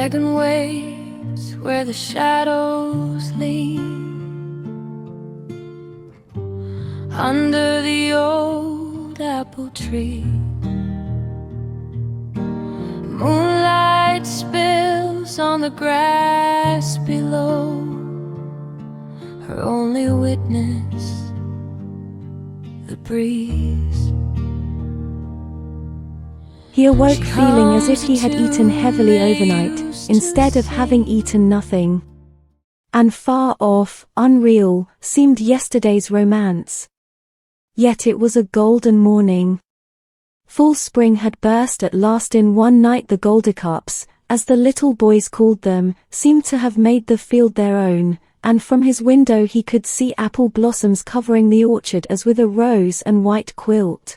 wagon waits where the shadows lean, under the old apple tree. Moonlight spills on the grass below, her only witness, the breeze. He awoke feeling as if he had eaten heavily overnight, instead of having eaten nothing. And far off, unreal, seemed yesterday's romance. Yet it was a golden morning. Full spring had burst at last in one night. The Goldicups, as the little boys called them, seemed to have made the field their own, and from his window he could see apple blossoms covering the orchard as with a rose and white quilt.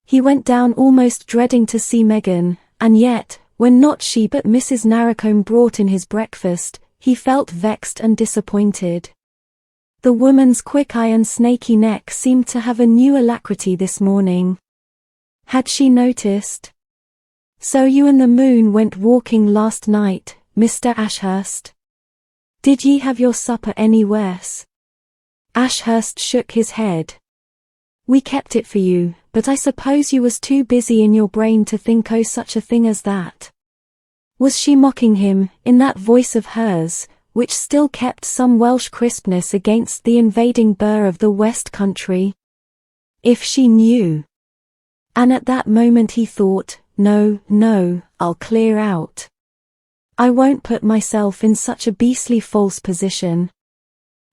He went down almost dreading to see Megan, and yet, when not she but Mrs. Narration brought in his breakfast, he felt vexed and disappointed. The woman's quick eye and snaky neck seemed to have a new alacrity this morning. Had she noticed? "So you and the moon went walking last night, Mr. Ashurst? Did ye have your supper anywheres?" Ashurst shook his head. "We kept it for you, but I suppose you was too busy in your brain to think o' such a thing as that." Was she mocking him, in that voice of hers, which still kept some Welsh crispness against the invading burr of the West Country? If she knew. And at that moment he thought, no, I'll clear out. I won't put myself in such a beastly false position.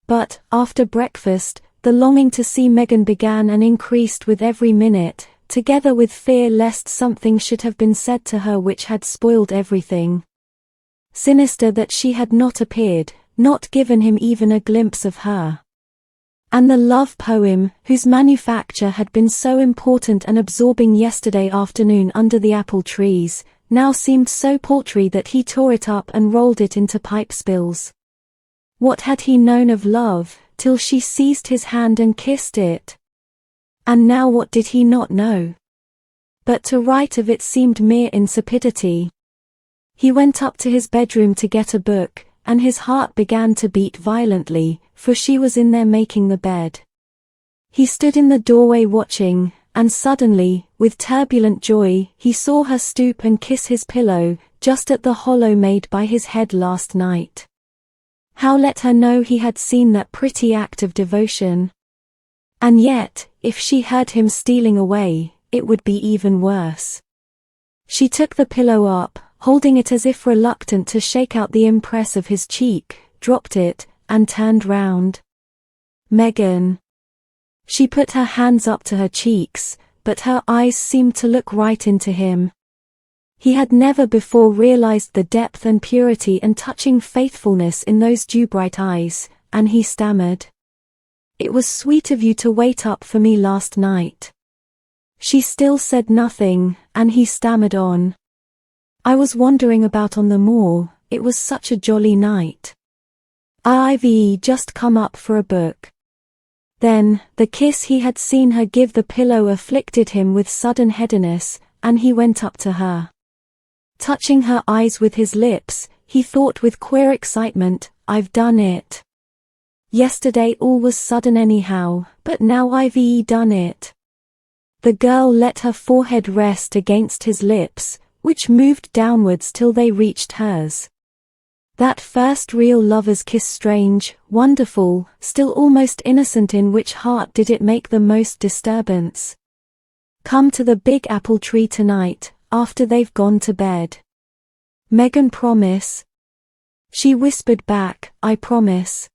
But, after breakfast, the longing to see Megan began and increased with every minute, together with fear lest something should have been said to her which had spoiled everything. Sinister that she had not appeared, not given him even a glimpse of her. And the love poem, whose manufacture had been so important and absorbing yesterday afternoon under the apple trees, now seemed so paltry that he tore it up and rolled it into pipe spills. What had he known of love, till she seized his hand and kissed it? And now what did he not know? But to write of it seemed mere insipidity. He went up to his bedroom to get a book, and his heart began to beat violently, for she was in there making the bed. He stood in the doorway watching, and suddenly, with turbulent joy, he saw her stoop and kiss his pillow, just at the hollow made by his head last night. How let her know he had seen that pretty act of devotion? And yet, if she heard him stealing away, it would be even worse. She took the pillow up, holding it as if reluctant to shake out the impress of his cheek, dropped it, and turned round. Megan. She put her hands up to her cheeks, but her eyes seemed to look right into him. He had never before realized the depth and purity and touching faithfulness in those dew-bright eyes, and he stammered. "It was sweet of you to wait up for me last night." She still said nothing, and he stammered on. "I was wandering about on the moor, it was such a jolly night. I've just come up for a book." Then, the kiss he had seen her give the pillow afflicted him with sudden headiness, and he went up to her. Touching her eyes with his lips, he thought with queer excitement, "I've done it. Yesterday all was sudden anyhow, but now I've done it." The girl let her forehead rest against his lips, which moved downwards till they reached hers. That first real lover's kiss, strange, wonderful, still almost innocent. In which heart did it make the most disturbance? "Come to the big apple tree tonight, after they've gone to bed." "Megan, promise." She whispered back, "I promise."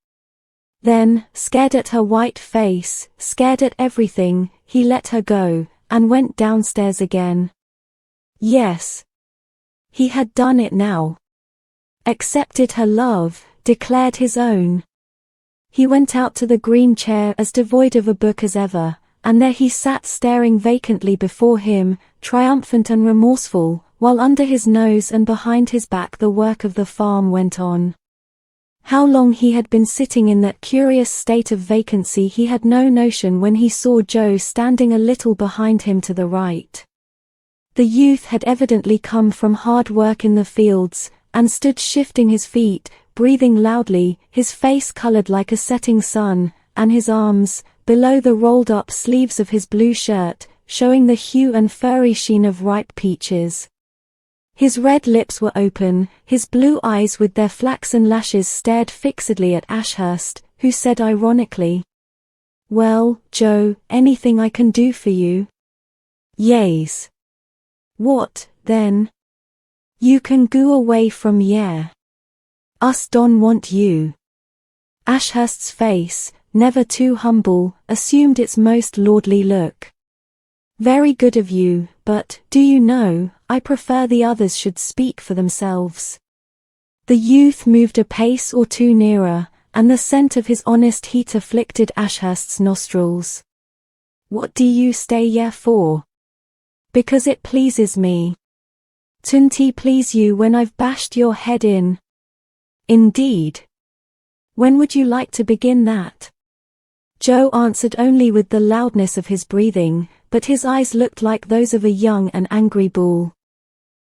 Then, scared at her white face, scared at everything, he let her go, and went downstairs again. Yes. He had done it now. Accepted her love, declared his own. He went out to the green chair as devoid of a book as ever, and there he sat staring vacantly before him, triumphant and remorseful, while under his nose and behind his back the work of the farm went on. How long he had been sitting in that curious state of vacancy he had no notion when he saw Joe standing a little behind him to the right. The youth had evidently come from hard work in the fields, and stood shifting his feet, breathing loudly, his face colored like a setting sun, and his arms, below the rolled-up sleeves of his blue shirt, showing the hue and furry sheen of ripe peaches. His red lips were open, his blue eyes with their flaxen lashes stared fixedly at Ashurst, who said ironically, "Well, Joe, anything I can do for you?" "Yes." "What, then?" "You can go away from here. Us don't want you." Ashurst's face, never too humble, assumed its most lordly look. "Very good of you, but, do you know, I prefer the others should speak for themselves." The youth moved a pace or two nearer, and the scent of his honest heat afflicted Ashurst's nostrils. "What do you stay here for?" "Because it pleases me." "Tun't please you when I've bashed your head in?" "Indeed. When would you like to begin that?" Joe answered only with the loudness of his breathing, but his eyes looked like those of a young and angry bull.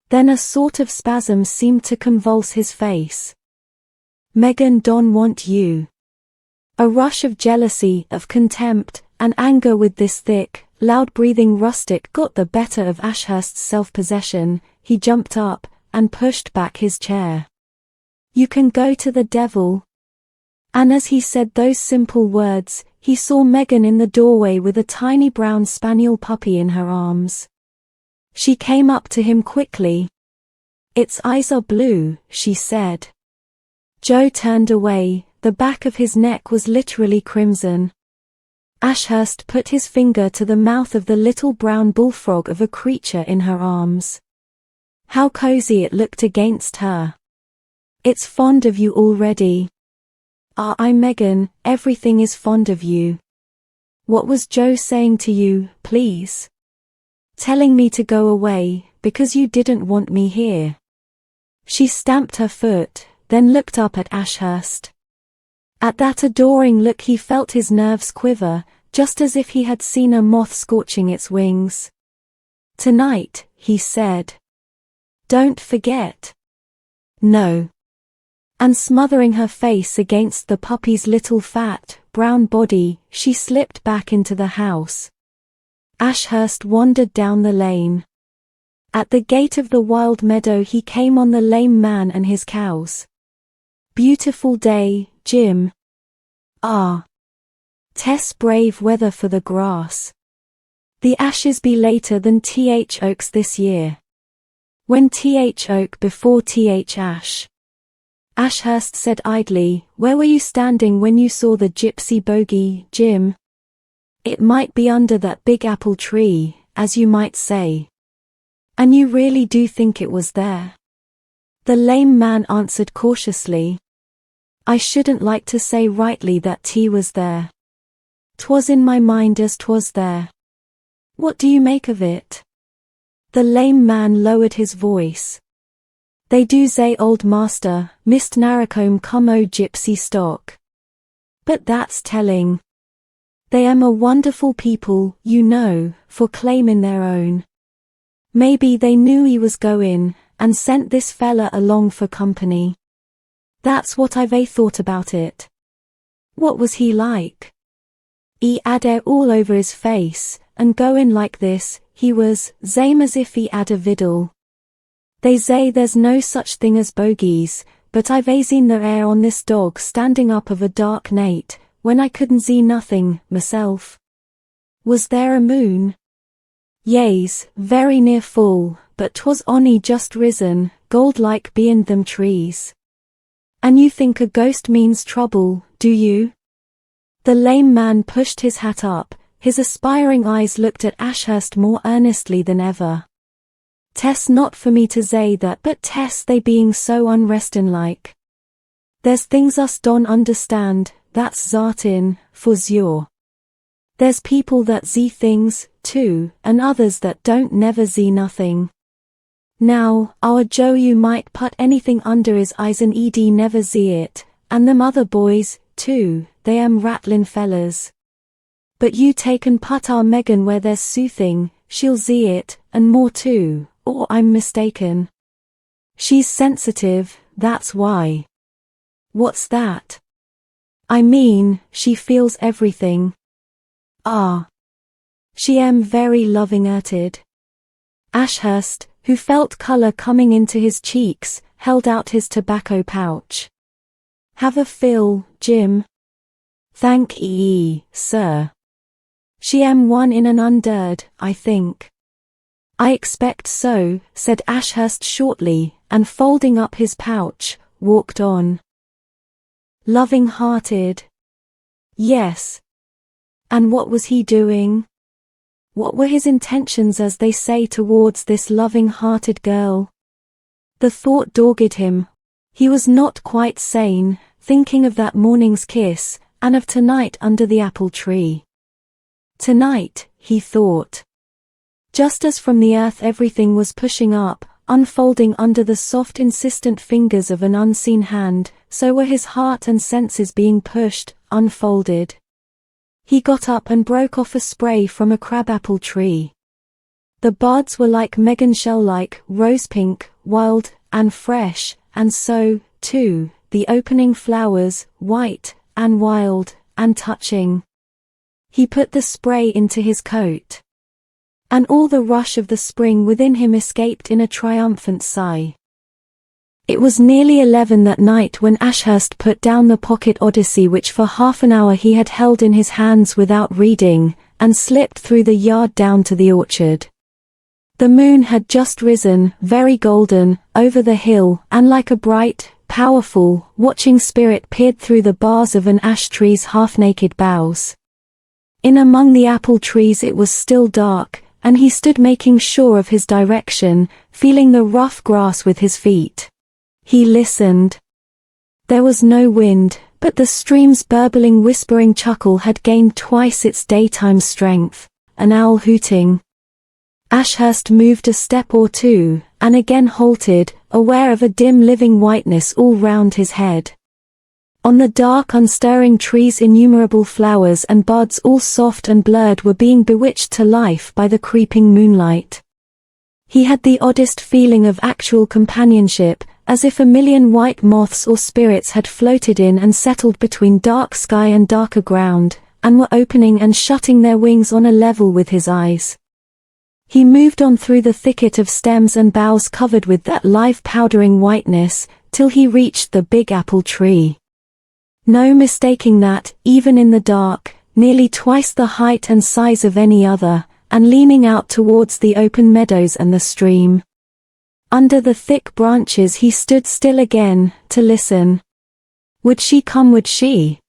Then a sort of spasm seemed to convulse his face. "Megan don't want you." A rush of jealousy, of contempt, and anger with this thick, loud-breathing rustic got the better of Ashurst's self-possession. He jumped up, and pushed back his chair. "You can go to the devil." And as he said those simple words, he saw Megan in the doorway with a tiny brown spaniel puppy in her arms. She came up to him quickly. "Its eyes are blue," she said. Joe turned away, the back of his neck was literally crimson. Ashurst put his finger to the mouth of the little brown bullfrog of a creature in her arms. How cozy it looked against her. "It's fond of you already." I'm Megan, everything is fond of you." "What was Joe saying to you, please?" "Telling me to go away, because you didn't want me here." She stamped her foot, then looked up at Ashurst. At that adoring look he felt his nerves quiver, just as if he had seen a moth scorching its wings. "Tonight," he said. "Don't forget." "No." And smothering her face against the puppy's little fat, brown body, she slipped back into the house. Ashurst wandered down the lane. At the gate of the wild meadow he came on the lame man and his cows. "Beautiful day, Jim." "Ah. Tess brave weather for the grass. The ashes be later than th oaks this year." "When th oak before th ash." Ashurst said idly, "Where were you standing when you saw the gypsy bogey, Jim?" "It might be under that big apple tree, as you might say." "And you really do think it was there?" The lame man answered cautiously. "I shouldn't like to say rightly that 'T was there. 'Twas in my mind as 'twas there." "What do you make of it?" The lame man lowered his voice. "They do say old master, Mist Narration come o' gypsy stock. But that's telling. They am a wonderful people, you know, for claiming their own. Maybe they knew he was goin', and sent this fella along for company. That's what I've thought about it." "What was he like?" "He had hair all over his face, and goin' like this, he was, same as if he had a viddle. They say there's no such thing as bogies, but I've seen the hair on this dog standing up of a dark night, when I couldn't see nothing, myself." "Was there a moon?" "Yes, very near full, but 'twas only just risen, gold-like beyond them trees." "And you think a ghost means trouble, do you?" The lame man pushed his hat up, his aspiring eyes looked at Ashurst more earnestly than ever. "Tess not for me to say that, but Tess they being so unrestin' like. There's things us don't understand, that's zartin, for sure. There's people that see things, too, and others that don't never see nothing. Now, our Joe you might put anything under his eyes and ed never see it, and them other boys, too, they am rattlin' fellers. But you take and put our Megan where there's soothing, she'll see it, and more too, or I'm mistaken." She's sensitive, that's why. What's that? I mean, she feels everything. Ah. She am very loving-hearted. Ashurst, who felt color coming into his cheeks, held out his tobacco pouch. Have a fill, Jim. Thank ye, sir. She am one in an hundred, I think. I expect so, said Ashurst shortly, and folding up his pouch, walked on. Loving-hearted. Yes. And what was he doing? What were his intentions, as they say, towards this loving-hearted girl? The thought dogged him. He was not quite sane, thinking of that morning's kiss, and of tonight under the apple tree. Tonight, he thought. Just as from the earth everything was pushing up, unfolding under the soft insistent fingers of an unseen hand, so were his heart and senses being pushed, unfolded. He got up and broke off a spray from a crabapple tree. The buds were like Megan shell-like, rose-pink, wild, and fresh, and so, too, the opening flowers, white, and wild, and touching. He put the spray into his coat. And all the rush of the spring within him escaped in a triumphant sigh. It was nearly 11 that night when Ashurst put down the pocket Odyssey which for half an hour he had held in his hands without reading, and slipped through the yard down to the orchard. The moon had just risen, very golden, over the hill, and like a bright, powerful, watching spirit peered through the bars of an ash tree's half-naked boughs. In among the apple trees it was still dark, and he stood making sure of his direction, feeling the rough grass with his feet. He listened. There was no wind, but the stream's burbling whispering chuckle had gained twice its daytime strength, an owl hooting. Ashurst moved a step or two, and again halted, aware of a dim living whiteness all round his head. On the dark unstirring trees innumerable flowers and buds all soft and blurred were being bewitched to life by the creeping moonlight. He had the oddest feeling of actual companionship, as if a million white moths or spirits had floated in and settled between dark sky and darker ground, and were opening and shutting their wings on a level with his eyes. He moved on through the thicket of stems and boughs covered with that live powdering whiteness, till he reached the big apple tree. No mistaking that, even in the dark, nearly twice the height and size of any other, and leaning out towards the open meadows and the stream. Under the thick branches he stood still again, to listen. Would she come, would she?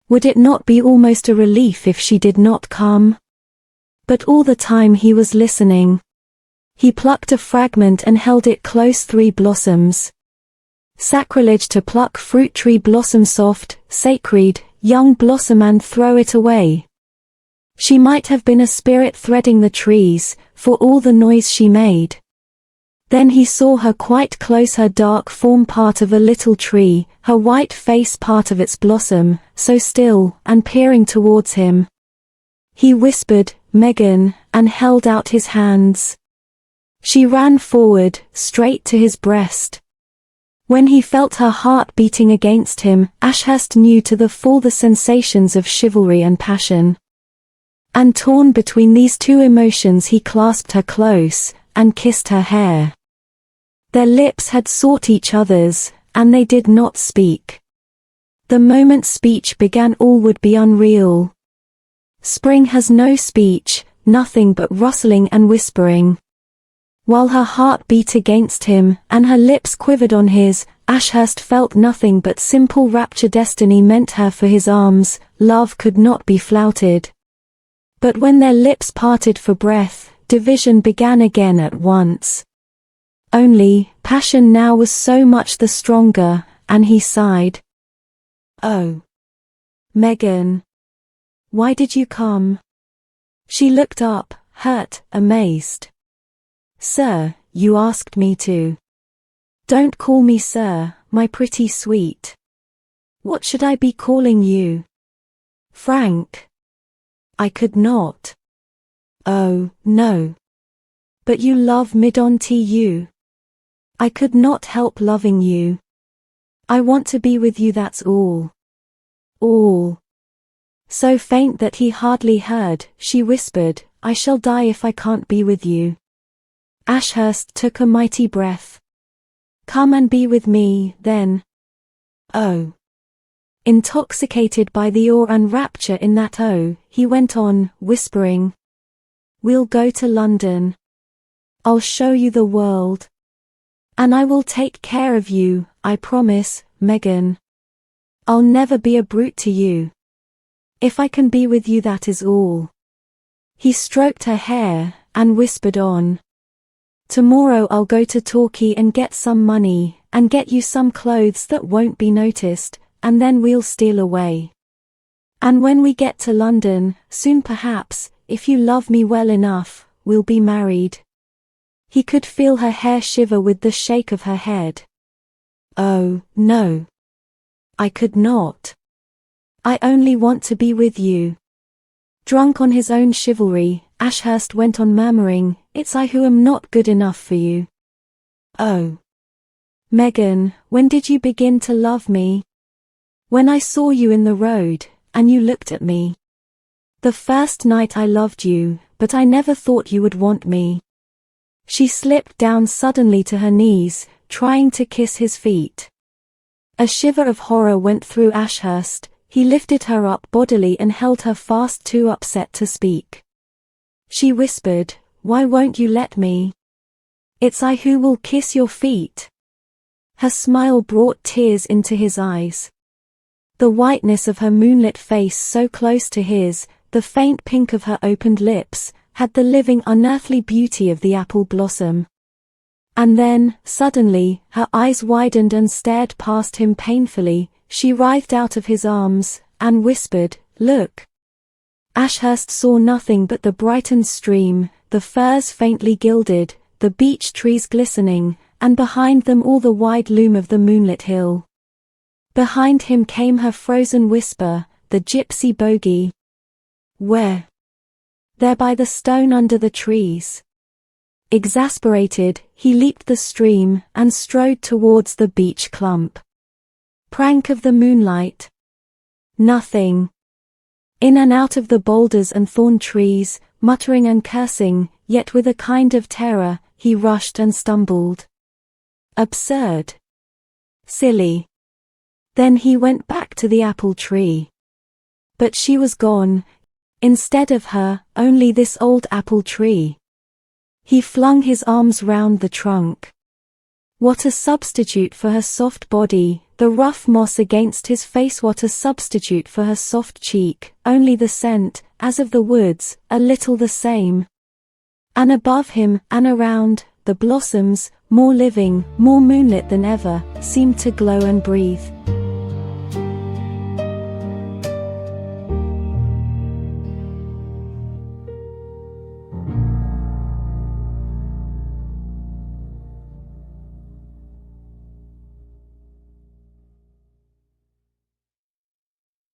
Would it not be almost a relief if she did not come? But all the time he was listening. He plucked a fragment and held it close. 3 blossoms. Sacrilege to pluck fruit tree blossom, soft, sacred, young blossom, and throw it away. She might have been a spirit threading the trees, for all the noise she made. Then he saw her quite close, her dark form part of a little tree, her white face part of its blossom, so still, and peering towards him. He whispered, "Megan," and held out his hands. She ran forward, straight to his breast. When he felt her heart beating against him, Ashurst knew to the full the sensations of chivalry and passion. And torn between these two emotions he clasped her close, and kissed her hair. Their lips had sought each other's, and they did not speak. The moment speech began all would be unreal. Spring has no speech, nothing but rustling and whispering. While her heart beat against him, and her lips quivered on his, Ashurst felt nothing but simple rapture. Destiny meant her for his arms, love could not be flouted. But when their lips parted for breath, division began again at once. Only, passion now was so much the stronger, and he sighed. "Oh, Megan, why did you come?" She looked up, hurt, amazed. "Sir, you asked me to." "Don't call me sir, my pretty sweet. What should I be calling you?" "Frank." "I could not." "Oh, no. But you love me, don't you?" I could not help loving you. I want to be with you, that's all. All. So faint that he hardly heard, she whispered, I shall die if I can't be with you. Ashurst took a mighty breath. Come and be with me, then. Oh. Intoxicated by the awe and rapture in that oh, he went on, whispering. We'll go to London. I'll show you the world. And I will take care of you, I promise, Megan. I'll never be a brute to you. If I can be with you, that is all. He stroked her hair, and whispered on. Tomorrow I'll go to Torquay and get some money, and get you some clothes that won't be noticed, and then we'll steal away. And when we get to London, soon perhaps, if you love me well enough, we'll be married. He could feel her hair shiver with the shake of her head. Oh, no. I could not. I only want to be with you. Drunk on his own chivalry, Ashurst went on murmuring, It's I who am not good enough for you. Oh. Megan, when did you begin to love me? When I saw you in the road, and you looked at me. The first night I loved you, but I never thought you would want me. She slipped down suddenly to her knees, trying to kiss his feet. A shiver of horror went through Ashurst. He lifted her up bodily and held her fast, too upset to speak. She whispered, Why won't you let me? It's I who will kiss your feet. Her smile brought tears into his eyes. The whiteness of her moonlit face so close to his, the faint pink of her opened lips, had the living unearthly beauty of the apple blossom. And then, suddenly, her eyes widened and stared past him painfully. She writhed out of his arms, and whispered, Look. Ashurst saw nothing but the brightened stream, the firs faintly gilded, the beech trees glistening, and behind them all the wide loom of the moonlit hill. Behind him came her frozen whisper, the gypsy bogey. Where? There by the stone under the trees. Exasperated, he leaped the stream, and strode towards the beech clump. Prank of the moonlight. Nothing. In and out of the boulders and thorn trees, muttering and cursing, yet with a kind of terror, he rushed and stumbled. Absurd. Silly. Then he went back to the apple tree. But she was gone. Instead of her, only this old apple tree. He flung his arms round the trunk. What a substitute for her soft body, the rough moss against his face, what a substitute for her soft cheek, only the scent, as of the woods, a little the same. And above him, and around, the blossoms, more living, more moonlit than ever, seemed to glow and breathe.